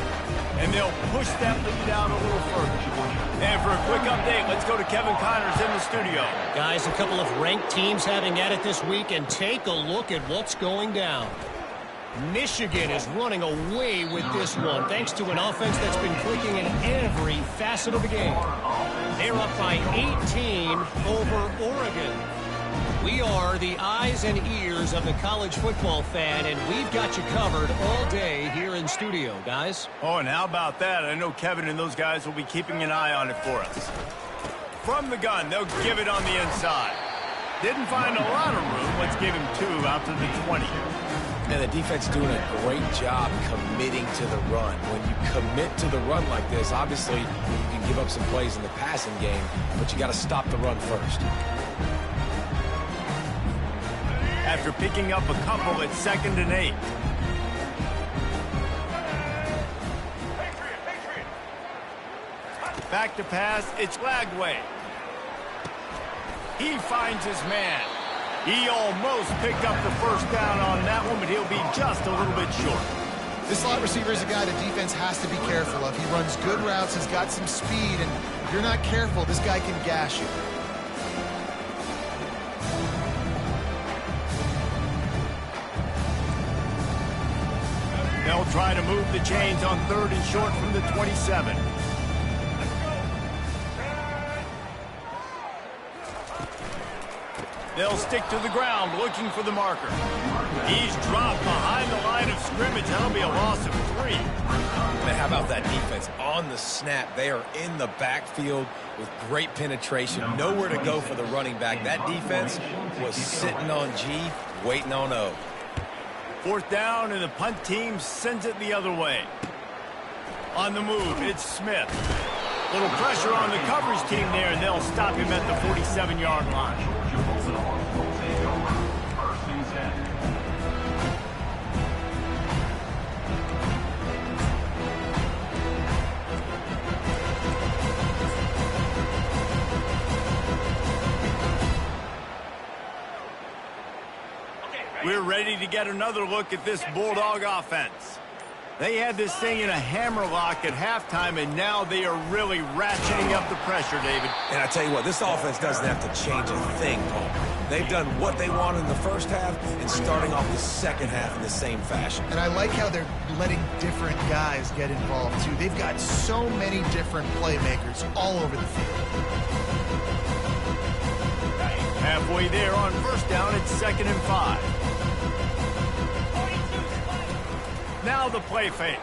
And they'll push that lead down a little further. And for a quick update, let's go to Kevin Connors in the studio. Guys, a couple of ranked teams having at it this week, and take a look at what's going down. Michigan is running away with this one, thanks to an offense that's been clicking in every facet of the game. They're up by 18 over Oregon. We are the eyes and ears of the college football fan, and we've got you covered all day here in studio, guys. Oh, and how about that? I know Kevin and those guys will be keeping an eye on it for us. From the gun, they'll give it on the inside. Didn't find a lot of room. Let's give him 2 out to the 20. And the defense doing a great job committing to the run. When you commit to the run like this, obviously you can give up some plays in the passing game, but you got to stop the run first. After picking up a couple at 2nd and 8. Back to pass, it's Lagway. He finds his man. He almost picked up the 1st down on that one, but he'll be just a little bit short. This slot receiver is a guy the defense has to be careful of. He runs good routes, has got some speed, and if you're not careful, this guy can gash you. They'll try to move the chains on 3rd and short from the 27. They'll stick to the ground looking for the marker. He's dropped behind the line of scrimmage. That'll be a loss of 3. Man, how about that defense? On the snap, they are in the backfield with great penetration. Nowhere to go for the running back. That defense was sitting on G, waiting on O. 4th down, and the punt team sends it the other way. On the move, it's Smith. Little pressure on the coverage team there, and they'll stop him at the 47-yard line. We're ready to get another look at this Bulldog offense. They had this thing in a hammerlock at halftime, and now they are really ratcheting up the pressure, David. And I tell you what, this offense doesn't have to change a thing, Paul. They've done what they wanted in the first half and starting off the second half in the same fashion. And I like how they're letting different guys get involved, too. They've got so many different playmakers all over the field. Halfway there on first down, it's 2nd and 5. Now the play fake.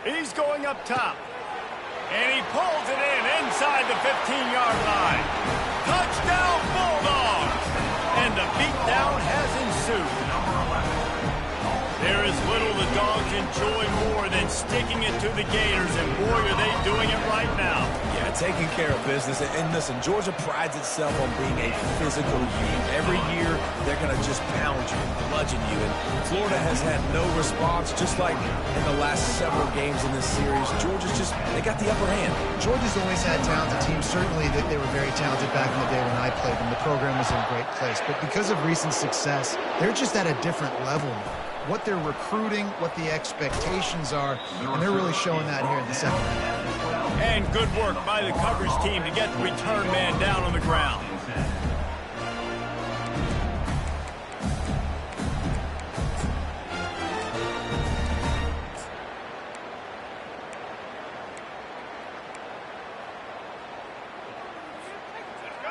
He's going up top. And he pulls it in inside the 15-yard line. Touchdown, Bulldogs! And the beatdown has ensued. There is little the Dogs enjoy more than sticking it to the Gators, and boy, are they doing it right now. Yeah, taking care of business. And listen, Georgia prides itself on being a physical unit. Every year, they're going to just pound you, bludgeon you. And Florida has had no response, just like in the last several games in this series. Georgia's just, they got the upper hand. Georgia's always had talented teams. Certainly, they were very talented back in the day when I played them. The program was in a great place. But because of recent success, they're just at a different level now. What they're recruiting, what the expectations are, and they're really showing that here in the second half. And good work by the coverage team to get the return man down on the ground.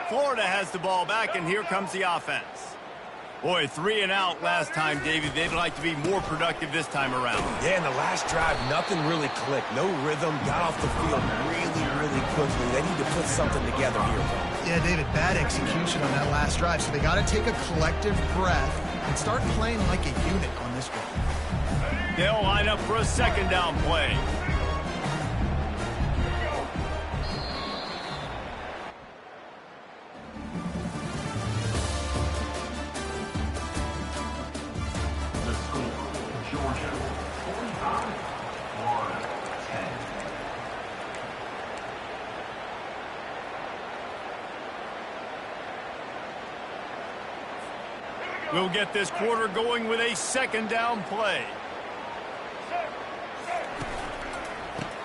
Florida has the ball back, and here comes the offense. Boy, 3 and out last time, David. They'd like to be more productive this time around. Yeah, in the last drive, nothing really clicked. No rhythm, got off the field really quickly. They need to put something together here. Yeah, David, bad execution on that last drive. So they got to take a collective breath and start playing like a unit on this one. They'll line up for a 2nd down play. We'll get this quarter going with a 2nd down play.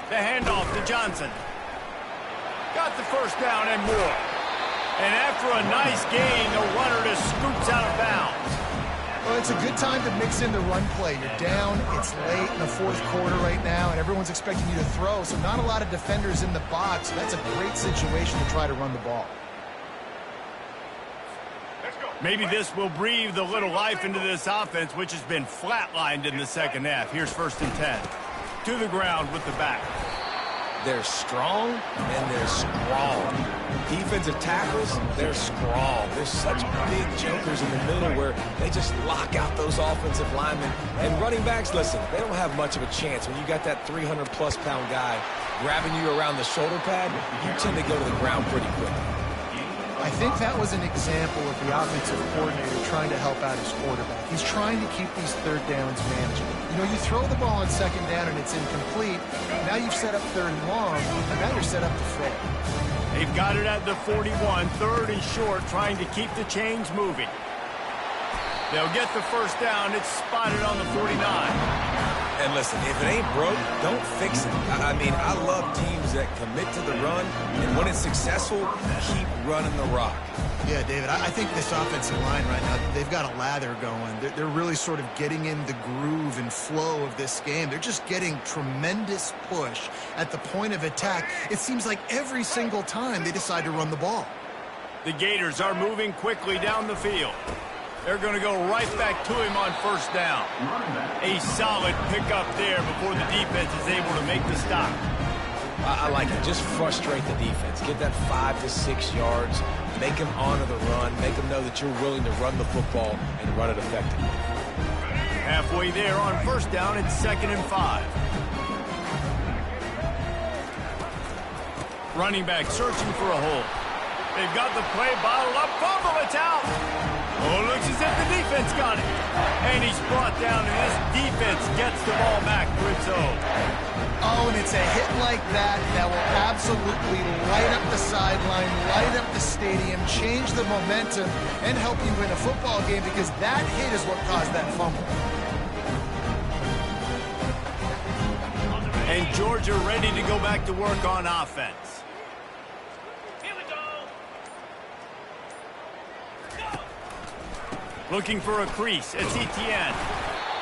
The handoff to Johnson. Got the first down and more. And after a nice gain, the runner just scoops out of bounds. Well, it's a good time to mix in the run play. You're down, it's late in the 4th quarter right now, and everyone's expecting you to throw, so not a lot of defenders in the box. So that's a great situation to try to run the ball. Maybe this will breathe a little life into this offense, which has been flatlined in the second half. Here's 1st and 10. To the ground with the back. They're strong and they're strong. Defensive tackles, they're strong. There's such big jokers in the middle where they just lock out those offensive linemen. And running backs, listen, they don't have much of a chance. When you got that 300-plus pound guy grabbing you around the shoulder pad, you tend to go to the ground pretty quickly. I think that was an example of the offensive coordinator trying to help out his quarterback. He's trying to keep these 3rd downs manageable. You know, you throw the ball on 2nd down and it's incomplete. Now you've set up 3rd and long, and now you're set up to fail. They've got it at the 41, 3rd and short, trying to keep the chains moving. They'll get the first down. It's spotted on the 49. And listen, if it ain't broke, don't fix it. I mean, I love teams that commit to the run, and when it's successful, keep running the rock. Yeah, David, I think this offensive line right now, they've got a lather going. They're really sort of getting in the groove and flow of this game. They're just getting tremendous push at the point of attack. It seems like every single time they decide to run the ball. The Gators are moving quickly down the field. They're going to go right back to him on 1st down. A solid pickup there before the defense is able to make the stop. I like it. Just frustrate the defense. Get that 5 to 6 yards. Make them honor the run. Make them know that you're willing to run the football and run it effectively. Halfway there on 1st down, it's 2nd and 5. Running back searching for a hole. They've got the play bottled up. Fumble, it's out. Oh, looks as if the defense got it. And he's brought down, and this defense gets the ball back to its own. Oh, and it's a hit like that that will absolutely light up the sideline, light up the the stadium, change the momentum, and help you win a football game, because that hit is what caused that fumble. And Georgia ready to go back to work on offense. Looking for a crease. It's Etienne.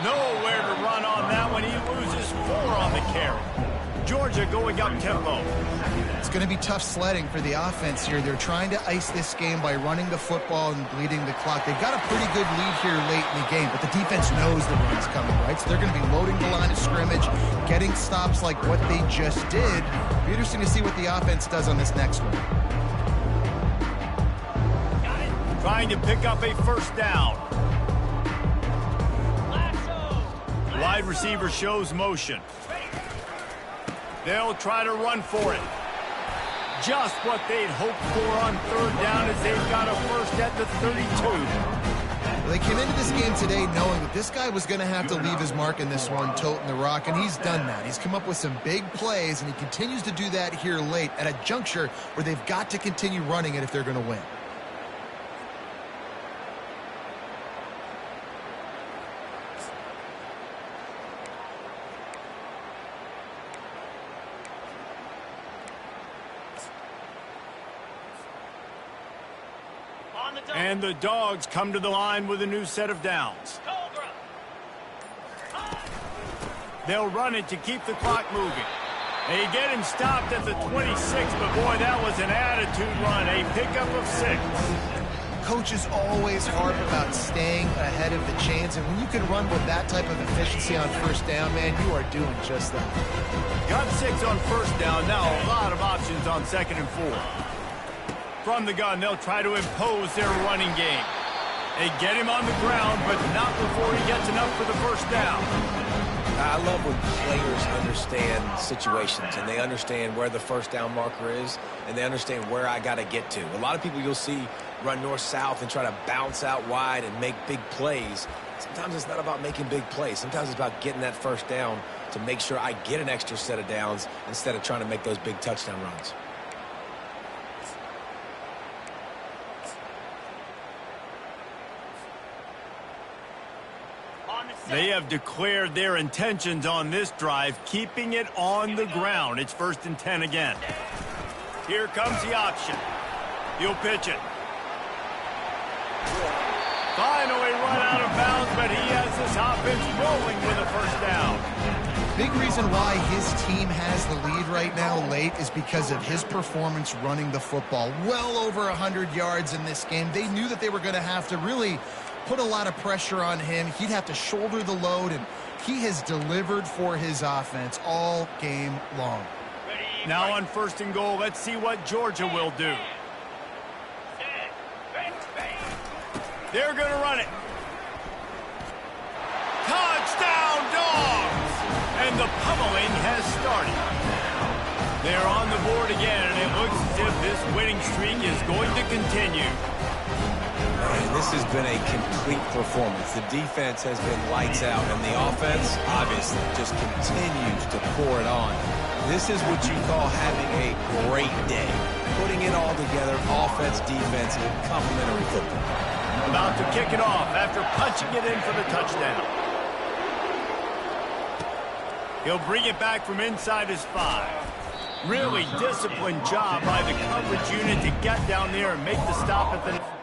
Nowhere to run on that one. He loses 4 on the carry. Georgia going up tempo. It's going to be tough sledding for the offense here. They're trying to ice this game by running the football and bleeding the clock. They've got a pretty good lead here late in the game, but the defense knows the run's coming, right? So they're going to be loading the line of scrimmage, getting stops like what they just did. It'll be interesting to see what the offense does on this next one. Trying to pick up a first down. Wide receiver shows motion. They'll try to run for it. Just what they'd hoped for on third down, as they've got a first at the 32. Well, they came into this game today knowing that this guy was going to have to leave his mark in this one, toting the rock, and he's done that. He's come up with some big plays, and he continues to do that here late at a juncture where they've got to continue running it if they're going to win. And the Dogs come to the line with a new set of downs. They'll run it to keep the clock moving. They get him stopped at the 26, but boy, that was an attitude run. A pickup of 6. Coaches always harp about staying ahead of the chains, and when you can run with that type of efficiency on first down, man, you are doing just that. Got 6 on first down. Now a lot of options on 2nd and 4. From the gun, they'll try to impose their running game. They get him on the ground, but not before he gets enough for the first down. I love when players understand situations, and they understand where the first down marker is, and they understand where I got to get to. A lot of people you'll see run north-south and try to bounce out wide and make big plays. Sometimes it's not about making big plays. Sometimes it's about getting that first down to make sure I get an extra set of downs instead of trying to make those big touchdown runs. They have declared their intentions on this drive, keeping it on the ground. It's 1st and 10 again. Here comes the option. He'll pitch it. Finally run out of bounds, but he has this offense rolling with a first down. Big reason why his team has the lead right now late is because of his performance running the football. Well over 100 yards in this game. They knew that they were going to have to really put a lot of pressure on him. He'd have to shoulder the load, and he has delivered for his offense all game long. Now on 1st and goal, let's see what Georgia will do. They're going to run it. Touchdown, Dogs! And the pummeling has started. They're on the board again, and it looks as if this winning streak is going to continue. Man, this has been a complete performance. The defense has been lights out, and the offense, obviously, just continues to pour it on. This is what you call having a great day. Putting it all together, offense, defense, and complementary football. About to kick it off after punching it in for the touchdown. He'll bring it back from inside his 5. Really disciplined job by the coverage unit to get down there and make the stop at the...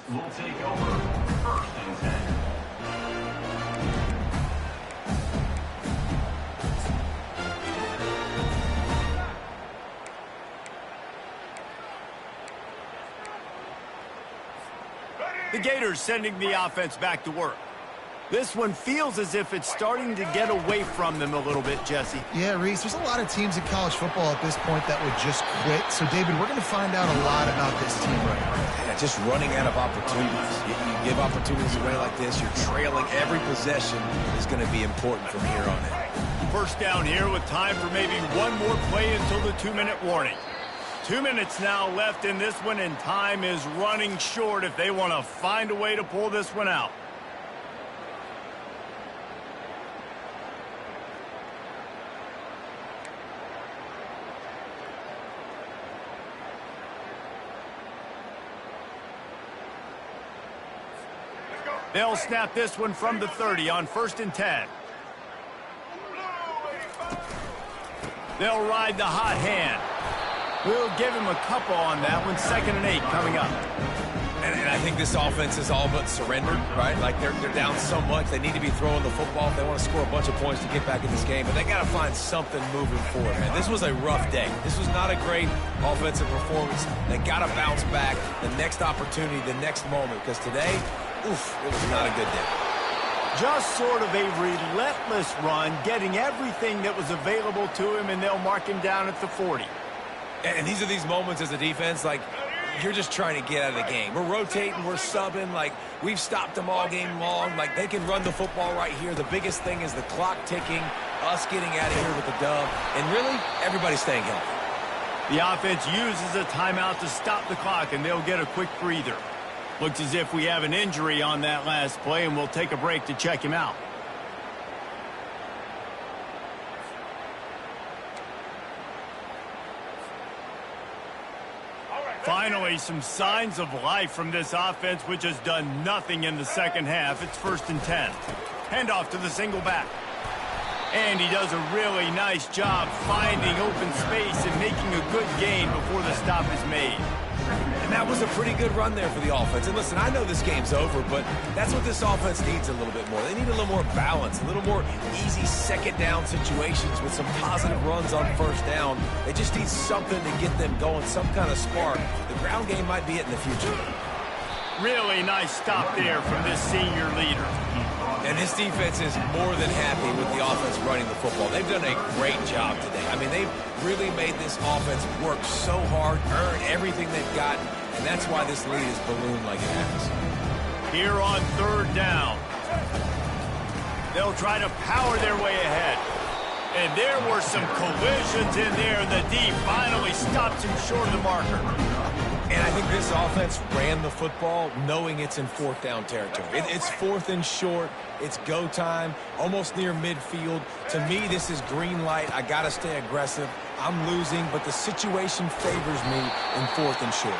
Will take over 1st and 10. The Gators sending the offense back to work. This one feels as if it's starting to get away from them a little bit, Jesse. Yeah, Reese, there's a lot of teams in college football at this point that would just quit. So, David, we're going to find out a lot about this team right now. Yeah, just running out of opportunities. You give opportunities away like this, you're trailing. Every possession is going to be important from here on in. First down here with time for maybe one more play until the 2-minute warning. 2 minutes now left in this one, and time is running short if they want to find a way to pull this one out. They'll snap this one from the 30 on 1st and 10. They'll ride the hot hand. We'll give him a couple on that one. 2nd and 8 coming up. And I think this offense is all but surrendered, right? Like they're down so much. They need to be throwing the football if they want to score a bunch of points to get back in this game. But they got to find something moving forward, man. This was a rough day. This was not a great offensive performance. They got to bounce back the next opportunity, the next moment. Because today, oof, it was not a good day. Just sort of a relentless run, getting everything that was available to him, and they'll mark him down at the 40. And these are these moments as a defense, like, you're just trying to get out of the game. We're rotating, we're subbing, like, we've stopped them all game long. Like, they can run the football right here. The biggest thing is the clock ticking, us getting out of here with the dub, and really, everybody's staying healthy. The offense uses a timeout to stop the clock, and they'll get a quick breather. Looks as if we have an injury on that last play, and we'll take a break to check him out. Finally, some signs of life from this offense, which has done nothing in the second half. It's 1st and 10. Handoff to the single back. And he does a really nice job finding open space and making a good gain before the stop is made. And that was a pretty good run there for the offense. And listen, I know this game's over, but that's what this offense needs a little bit more. They need a little more balance, a little more easy second down situations with some positive runs on 1st down. They just need something to get them going, some kind of spark. The ground game might be it in the future. Really nice stop there from this senior leader. And this defense is more than happy with the offense running the football. They've done a great job today. I mean, they've really made this offense work so hard, earn everything they've got, and that's why this lead is ballooned like it has. Here on 3rd down, they'll try to power their way ahead. And there were some collisions in there, and the D finally stops him short of the marker. And I think this offense ran the football knowing it's in 4th down territory. It's 4th and short. It's go time, almost near midfield. To me, this is green light. I got to stay aggressive. I'm losing, but the situation favors me in 4th and short.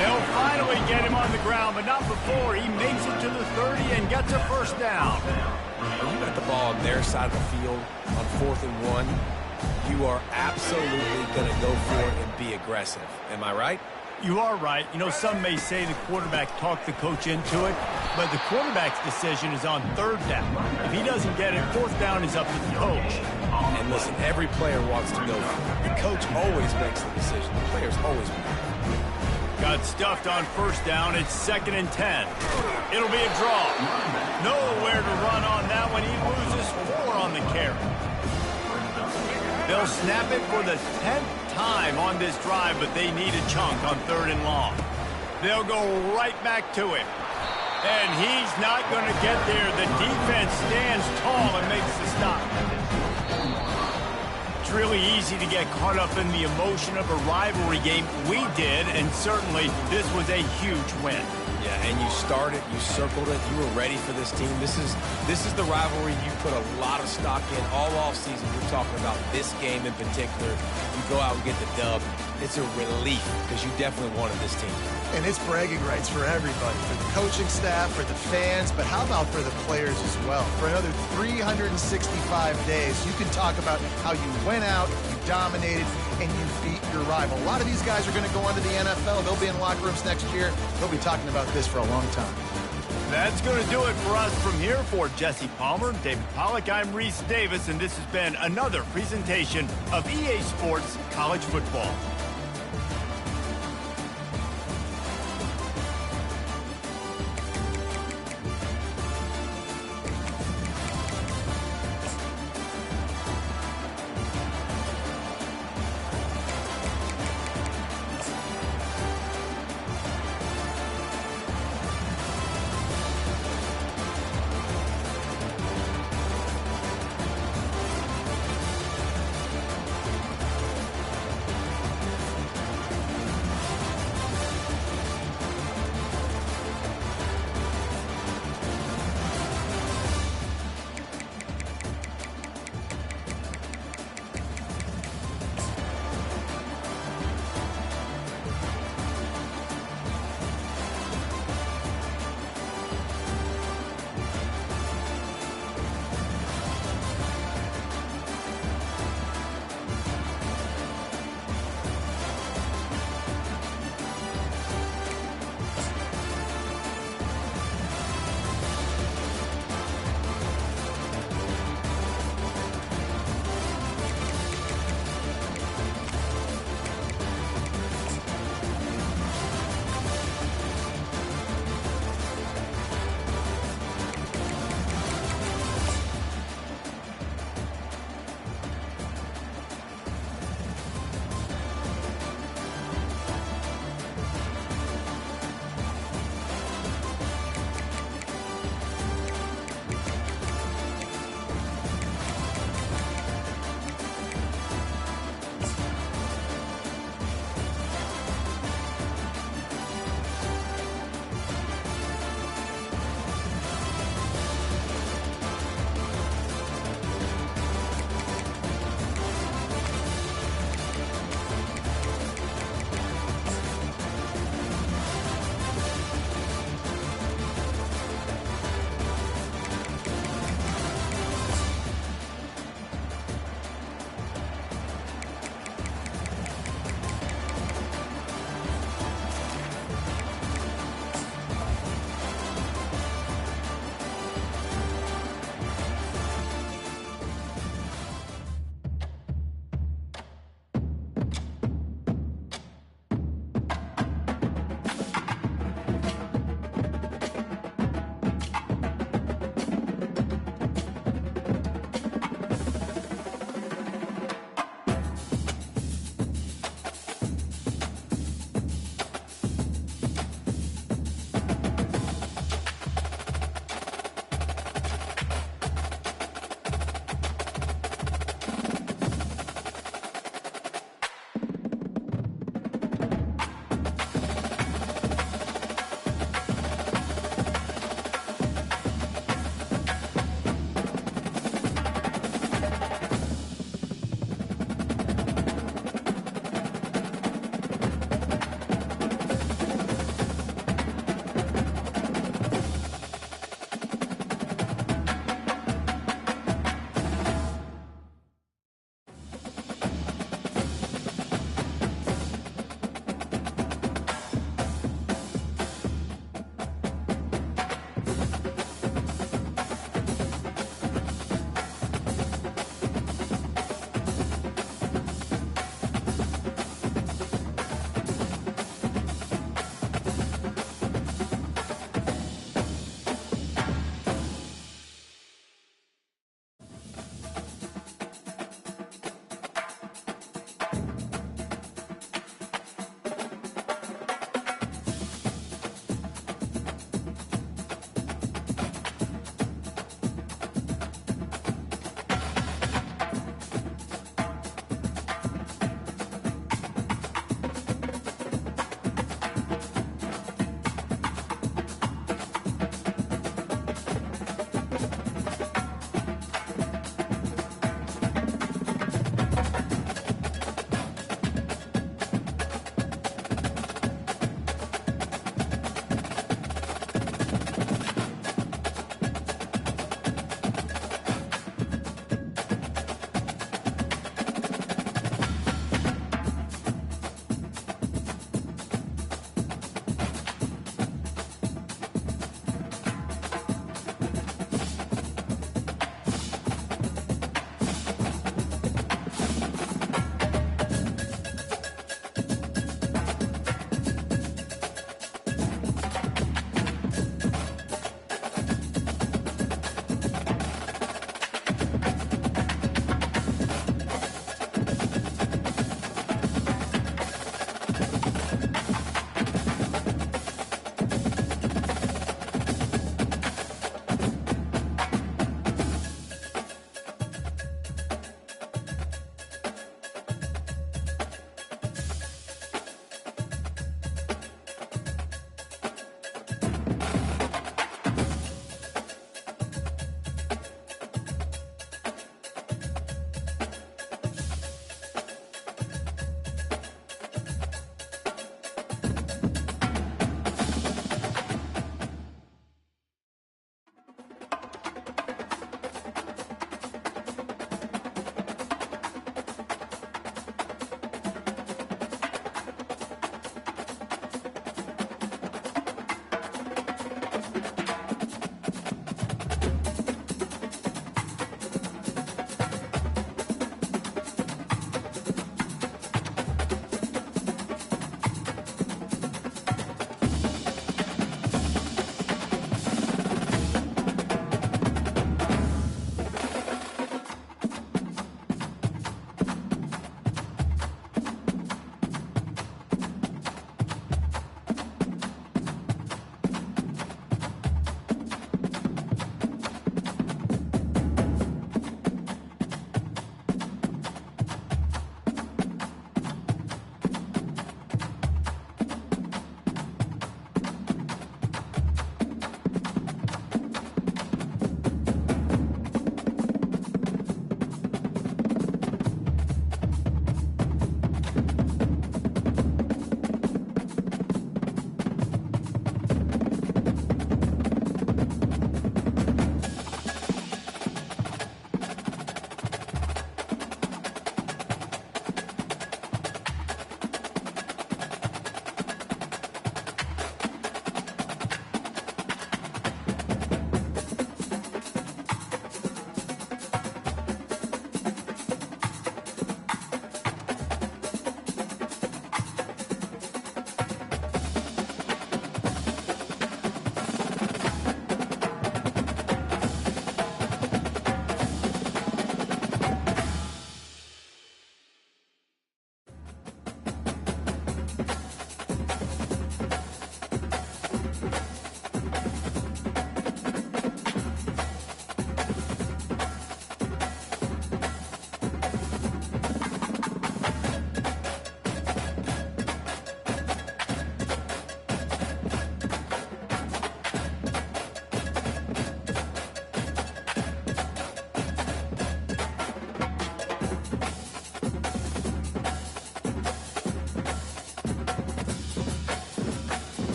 They'll finally get him on the ground, but not before. He makes it to the 30 and gets a 1st down. When you got the ball on their side of the field on 4th and 1, you are absolutely going to go for it and be aggressive. Am I right? You are right. You know, some may say the quarterback talked the coach into it, but the quarterback's decision is on 3rd down. If he doesn't get it, 4th down is up to the coach. And listen, every player wants to go for it. The coach always makes the decision. The players always win. Got stuffed on 1st down. It's 2nd and 10. It'll be a draw. Nowhere to run on that one. He loses 4 on the carry. They'll snap it for the 10th time on this drive, but they need a chunk on 3rd and long. They'll go right back to him. And he's not going to get there. The defense stands tall and makes the stop. It's really easy to get caught up in the emotion of a rivalry game. We did, and certainly this was a huge win. Yeah, and you started, you circled it, you were ready for this team. This is the rivalry you put a lot of stock in all offseason. We're talking about this game in particular. You go out and get the dub. It's a relief because you definitely wanted this team. And it's bragging rights for everybody, for the coaching staff, for the fans, but how about for the players as well? For another 365 days, you can talk about how you went out, you dominated, and you beat your rival. A lot of these guys are going to go on to the NFL. They'll be in locker rooms next year. They'll be talking about this for a long time. That's going to do it for us from here. For Jesse Palmer, David Pollack, I'm Reese Davis, and this has been another presentation of EA Sports College Football.